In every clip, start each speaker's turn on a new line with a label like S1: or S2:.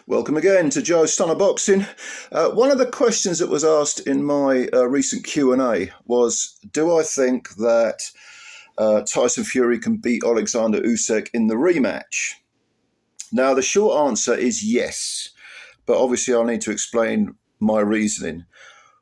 S1: Welcome again to Joe Stunner Boxing. One of the questions that was asked in my recent Q&A was, do I think that Tyson Fury can beat Oleksandr Usyk in the rematch? Now, the short answer is yes, but obviously I'll need to explain my reasoning.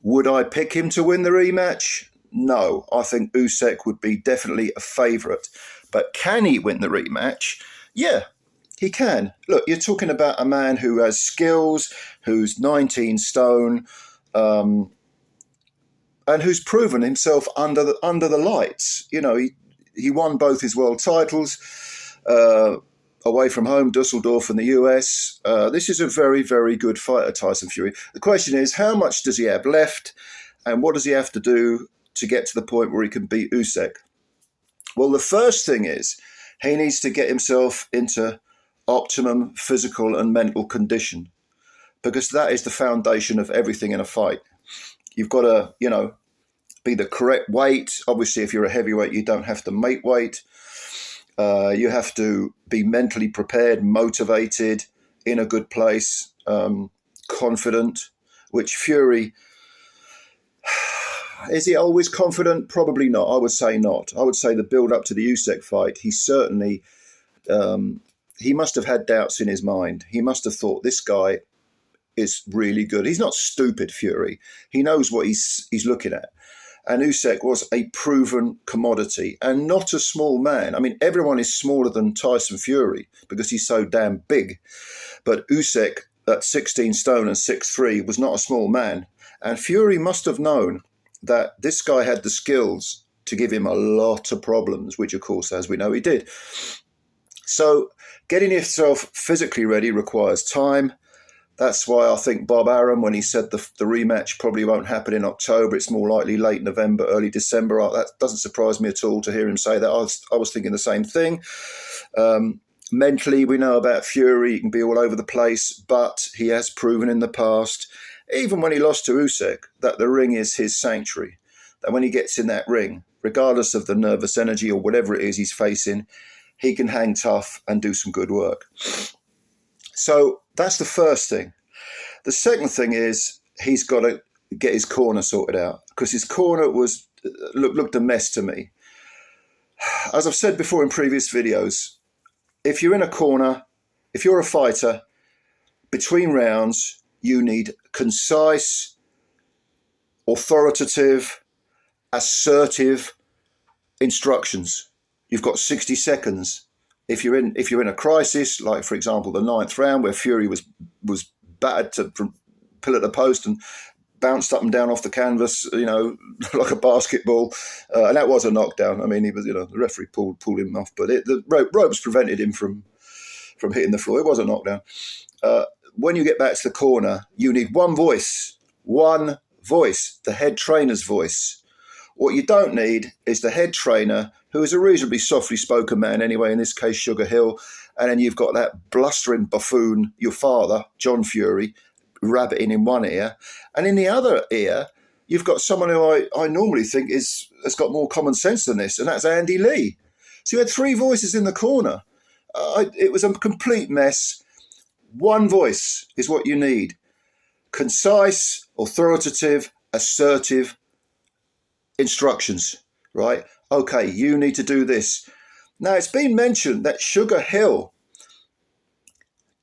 S1: Would I pick him to win the rematch? No, I think Usyk would be definitely a favourite. But can he win the rematch? Yeah. He can. Look, you're talking about a man who has skills, who's 19 stone, and who's proven himself under the lights. You know, he won both his world titles away from home, Dusseldorf in the US. This is a very, very good fighter, Tyson Fury. The question is, how much does he have left, and what does he have to do to get to the point where he can beat Usyk? Well, the first thing is he needs to get himself into optimum physical and mental condition, because that is the foundation of everything in a fight. You've got to, be the correct weight. Obviously, if you're a heavyweight, you don't have to make weight. You have to be mentally prepared, motivated, in a good place, confident, which Fury, is he always confident? Probably not. I would say not. I would say the build up to the Usyk fight, he certainly, he must have had doubts in his mind. He must have thought, this guy is really good. He's not stupid, Fury. He knows what he's looking at. And Usyk was a proven commodity and not a small man. I mean, everyone is smaller than Tyson Fury because he's so damn big. But Usyk, at 16 stone and 6'3", was not a small man. And Fury must have known that this guy had the skills to give him a lot of problems, which, of course, as we know, he did. So getting yourself physically ready requires time. That's why I think Bob Arum, when he said the rematch probably won't happen in October, it's more likely late November, early December. That doesn't surprise me at all to hear him say that. I was thinking the same thing. Mentally, we know about Fury. He can be all over the place, but he has proven in the past, even when he lost to Usyk, that the ring is his sanctuary. That when he gets in that ring, regardless of the nervous energy or whatever it is he's facing, he can hang tough and do some good work. So that's the first thing. The second thing is he's got to get his corner sorted out, because his corner looked a mess to me. As I've said before in previous videos, if you're in a corner, if you're a fighter, between rounds, you need concise, authoritative, assertive instructions. You've got 60 seconds. If you're in a crisis, like for example the 9th round where Fury was battered from pillar to post and bounced up and down off the canvas, like a basketball, and that was a knockdown. I mean, he was, the referee pulled him off, but the ropes prevented him from hitting the floor. It was a knockdown. When you get back to the corner, you need one voice, the head trainer's voice. What you don't need is the head trainer, who is a reasonably softly spoken man anyway, in this case, Sugar Hill, and then you've got that blustering buffoon, your father, John Fury, rabbiting in one ear, and in the other ear, you've got someone who I normally think has got more common sense than this, and that's Andy Lee. So you had three voices in the corner. It was a complete mess. One voice is what you need. Concise, authoritative, assertive instructions, right? Okay, you need to do this. Now, it's been mentioned that Sugar Hill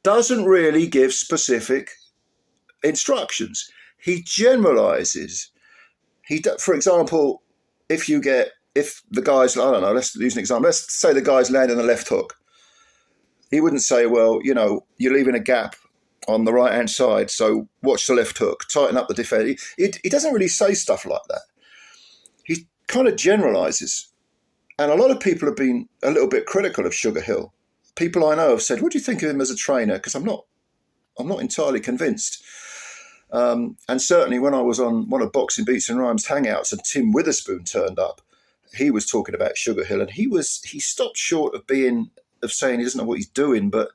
S1: doesn't really give specific instructions. He generalizes. For example, if the guy's, I don't know, let's use an example. Let's say the guy's landing a left hook. He wouldn't say, well, you're leaving a gap on the right-hand side, so watch the left hook, tighten up the defense. He doesn't really say stuff like that. He kind of generalizes. And a lot of people have been a little bit critical of Sugar Hill. People I know have said, what do you think of him as a trainer? Because I'm not entirely convinced. And certainly when I was on one of Boxing Beats and Rhymes hangouts and Tim Witherspoon turned up, he was talking about Sugar Hill, and he stopped short of saying he doesn't know what he's doing, but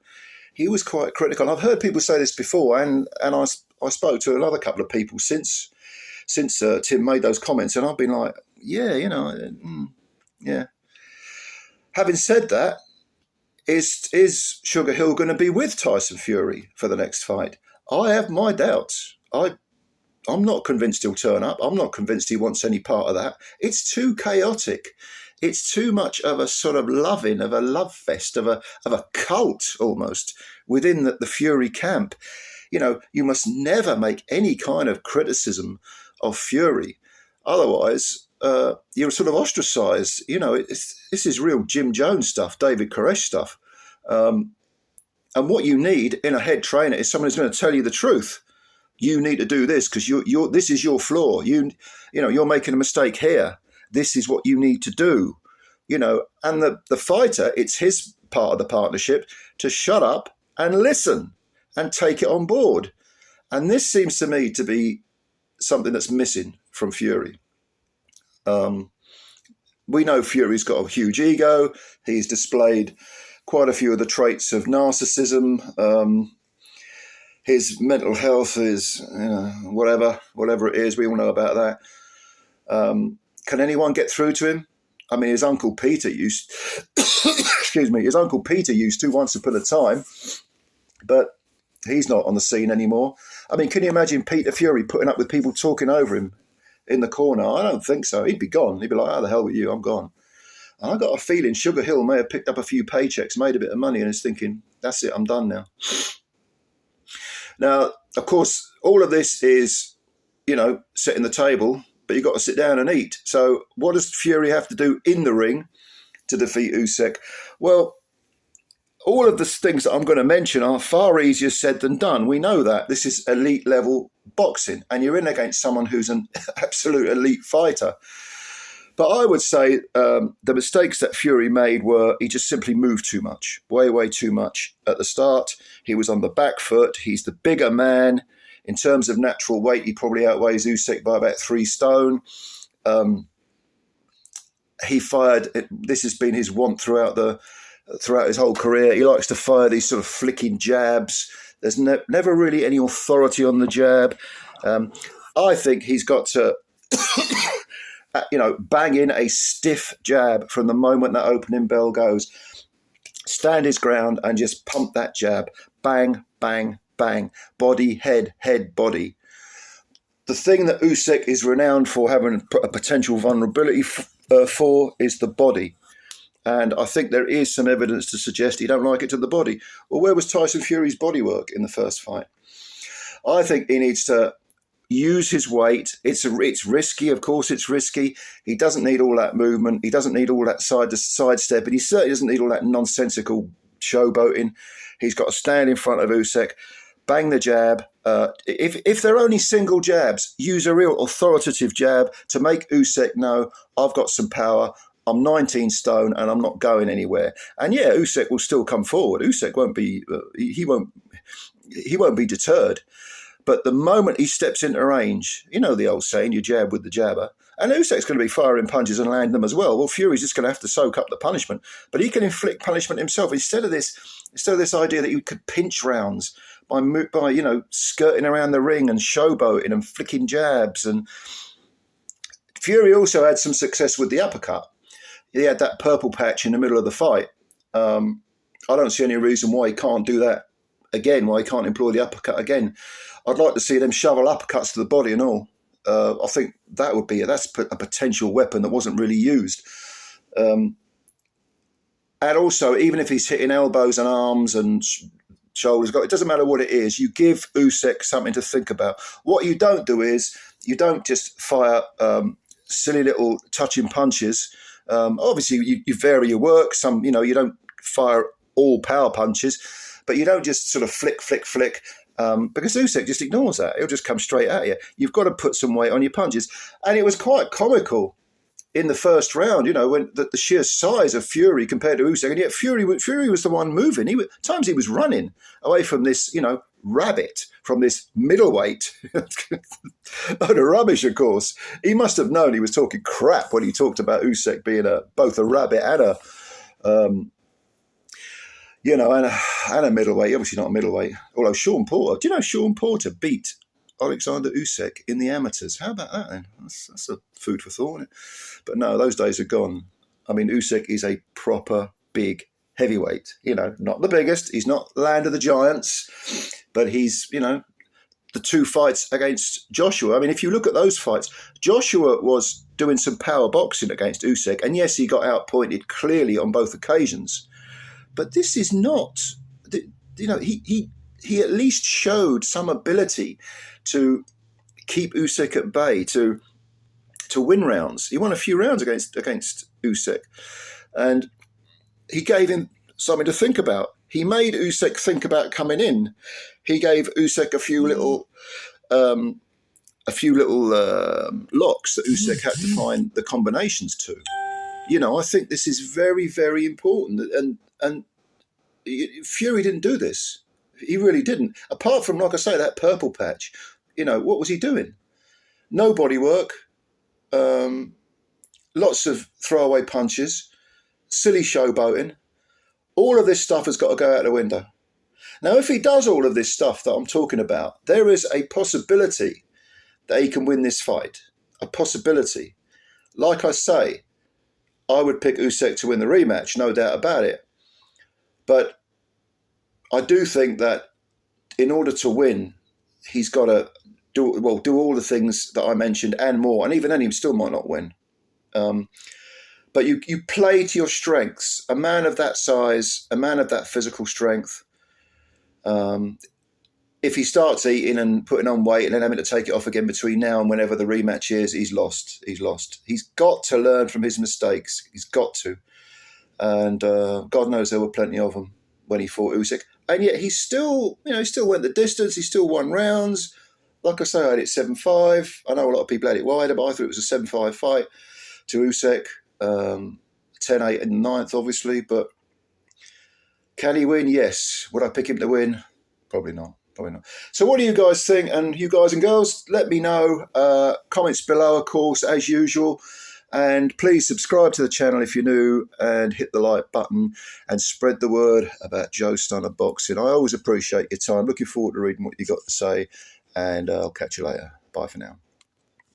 S1: he was quite critical. I've heard people say this before, and I spoke to another couple of people since Tim made those comments, and I've been like, yeah. Having said that, is Sugar Hill going to be with Tyson Fury for the next fight? I have my doubts. I'm not convinced he'll turn up. I'm not convinced he wants any part of that. It's too chaotic. It's too much of a sort of loving, of a love fest, of a cult almost within the Fury camp. You must never make any kind of criticism of Fury. Otherwise, you're sort of ostracized. This is real Jim Jones stuff, David Koresh stuff. And what you need in a head trainer is someone who's going to tell you the truth. You need to do this because this is your flaw. You're making a mistake here. This is what you need to do. And the fighter, it's his part of the partnership to shut up and listen and take it on board. And this seems to me to be something that's missing from Fury. We know Fury's got a huge ego. He's displayed quite a few of the traits of narcissism. His mental health is, whatever it is, we all know about that. Can anyone get through to him? I mean, his Uncle Peter used, his Uncle Peter used to once upon a time, but he's not on the scene anymore. I mean, can you imagine Peter Fury putting up with people talking over him in the corner? I don't think so. He'd be gone. He'd be like, how the hell with you? I'm gone. And I got a feeling Sugar Hill may have picked up a few paychecks, made a bit of money, and is thinking, that's it, I'm done now. Now, of course, all of this is, setting the table, but you've got to sit down and eat. So what does Fury have to do in the ring to defeat Usyk? Well, all of the things that I'm going to mention are far easier said than done. We know that. This is elite level boxing, and you're in against someone who's an absolute elite fighter. But I would say the mistakes that Fury made were he just simply moved too much, way too much at the start. He was on the back foot. He's the bigger man. In terms of natural weight, he probably outweighs Usyk by about 3 stone. He fired, this has been his want throughout his whole career. He likes to fire these sort of flicking jabs. There's never really any authority on the jab. I think he's got to... bang in a stiff jab from the moment that opening bell goes. Stand his ground and just pump that jab. Bang, bang, bang. Body, head, body. The thing that Usyk is renowned for having a potential vulnerability for is the body. And I think there is some evidence to suggest he don't like it to the body. Well, where was Tyson Fury's body work in the first fight? I think he needs to use his weight. It's risky, of course it's risky. He doesn't need all that movement. He doesn't need all that side step, and he certainly doesn't need all that nonsensical showboating. He's got to stand in front of Usyk, bang the jab. If they're only single jabs, use a real authoritative jab to make Usyk know, I've got some power, I'm 19 stone and I'm not going anywhere. And yeah, Usyk will still come forward. Usyk won't be, he won't be deterred. But the moment he steps into range, the old saying, you jab with the jabber, and Usyk's going to be firing punches and landing them as well. Well, Fury's just going to have to soak up the punishment, but he can inflict punishment himself instead of this idea that you could pinch rounds by skirting around the ring and showboating and flicking jabs. And Fury also had some success with the uppercut. He had that purple patch in the middle of the fight. I don't see any reason why he can't do that again, why he can't employ the uppercut again. I'd like to see them shovel uppercuts to the body and all. I think that's a potential weapon that wasn't really used. And also, even if he's hitting elbows and arms and shoulders, it doesn't matter what it is. You give Usyk something to think about. What you don't do is you don't just fire silly little touching punches. Obviously, you vary your work. You don't fire all power punches, but you don't just sort of flick. Because Usyk just ignores that. He'll just come straight at you. You've got to put some weight on your punches. And it was quite comical in the first round, when the sheer size of Fury compared to Usyk. And yet Fury was the one moving. Times he was running away from this, rabbit, from this middleweight. Utter rubbish, of course. He must have known he was talking crap when he talked about Usyk being both a rabbit and a middleweight. Obviously not a middleweight. Although Sean Porter, do you know Sean Porter beat Oleksandr Usyk in the amateurs? How about that then? That's a food for thought, isn't it? But no, those days are gone. I mean, Usyk is a proper big heavyweight. Not the biggest. He's not Land of the Giants, but he's, the two fights against Joshua. I mean, if you look at those fights, Joshua was doing some power boxing against Usyk, and yes, he got outpointed clearly on both occasions. But this is not, he at least showed some ability to keep Usyk at bay, to win rounds. He won a few rounds against Usyk, and he gave him something to think about. He made Usyk think about coming in. He gave Usyk a few little locks that Usyk had to find the combinations to. I think this is very, very important. And Fury didn't do this. He really didn't. Apart from, like I say, that purple patch. What was he doing? No body work. Lots of throwaway punches. Silly showboating. All of this stuff has got to go out the window. Now, if he does all of this stuff that I'm talking about, there is a possibility that he can win this fight. A possibility. Like I say, I would pick Usyk to win the rematch, no doubt about it. But I do think that in order to win, he's got to do all the things that I mentioned and more. And even then, he still might not win. But you play to your strengths. A man of that size, a man of that physical strength, if he starts eating and putting on weight and then having to take it off again between now and whenever the rematch is, he's lost. He's got to learn from his mistakes. He's got to. And God knows there were plenty of them when he fought Usyk. And yet he still went the distance. He still won rounds. Like I say, I had it 7-5. I know a lot of people had it wider, but I thought it was a 7-5 fight to Usyk. 10-8 in the 9th, obviously, but can he win? Yes. Would I pick him to win? Probably not. So what do you guys think? And you guys and girls, let me know. Comments below, of course, as usual. And please subscribe to the channel if you're new and hit the like button and spread the word about Joe Stunner Boxing. I always appreciate your time. Looking forward to reading what you got to say, and I'll catch you later. Bye for now.